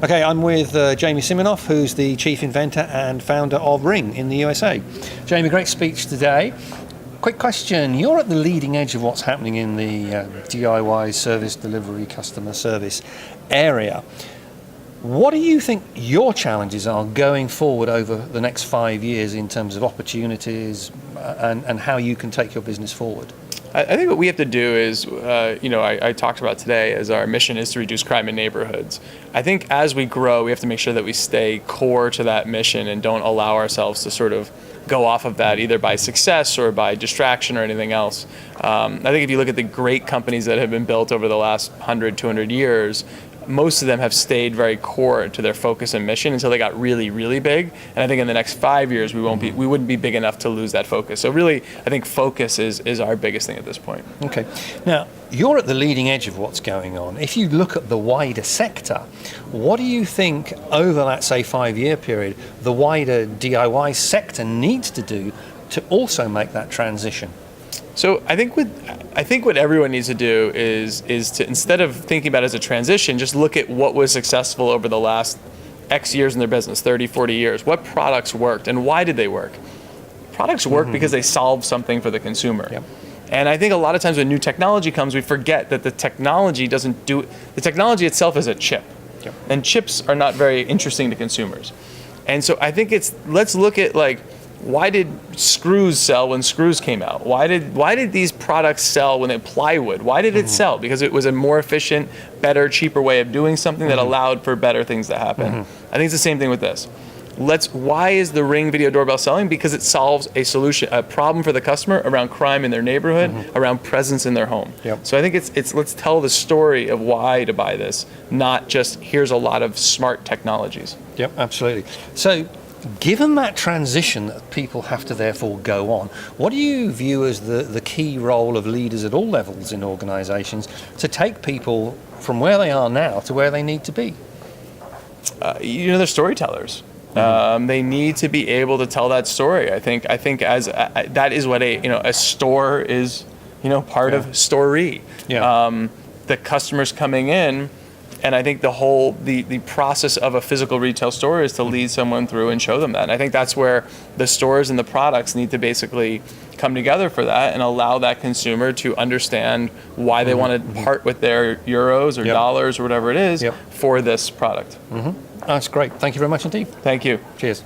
Okay, I'm with Jamie Siminoff, who's the Chief Inventor and founder of Ring in the USA. Jamie, great speech today. Quick question, you're at the leading edge of what's happening in the DIY service delivery customer service area. What do you think your challenges are going forward over the next 5 years in terms of opportunities and how you can take your business forward? I think what we have to do is, I talked about today as our mission is to reduce crime in neighborhoods. I think as we grow, we have to make sure that we stay core to that mission and don't allow ourselves to sort of go off of that either by success or by distraction or anything else. I think if you look at the great companies that have been built over the last 100, 200 years, most of them have stayed very core to their focus and mission until they got really, really big. And I think in the next 5 years, we wouldn't be big enough to lose that focus. So really, I think focus is our biggest thing at this point. Okay. Now, you're at the leading edge of what's going on. If you look at the wider sector, what do you think over that, say, 5-year period, the wider DIY sector needs to do to also make that transition? So I think what everyone needs to do is to, instead of thinking about it as a transition, just look at what was successful over the last X years in their business, 30, 40 years. What products worked and why did they work? Products work because they solve something for the consumer. Yep. And I think a lot of times when new technology comes, we forget that the technology itself is a chip. Yep. And chips are not very interesting to consumers. And so I think let's look at why did screws sell when screws came out? Why did these products sell when plywood? Why did it sell? Because it was a more efficient, better, cheaper way of doing something that allowed for better things to happen. I think it's the same thing with this. Why is the Ring video doorbell selling? Because it solves a problem for the customer around crime in their neighborhood, around presence in their home. Yep. So I think it's let's tell the story of why to buy this, not just here's a lot of smart technologies. Yep, absolutely. So, given that transition that people have to therefore go on, what do you view as the key role of leaders at all levels in organizations to take people from where they are now to where they need to be? They're storytellers. They need to be able to tell that story. I think as that is what a store is, part of story. Yeah. The customers coming in. And I think the process of a physical retail store is to lead someone through and show them that. And I think that's where the stores and the products need to basically come together for that and allow that consumer to understand why they want to part with their euros or dollars or whatever it is for this product. That's great. Thank you very much indeed. Thank you. Cheers.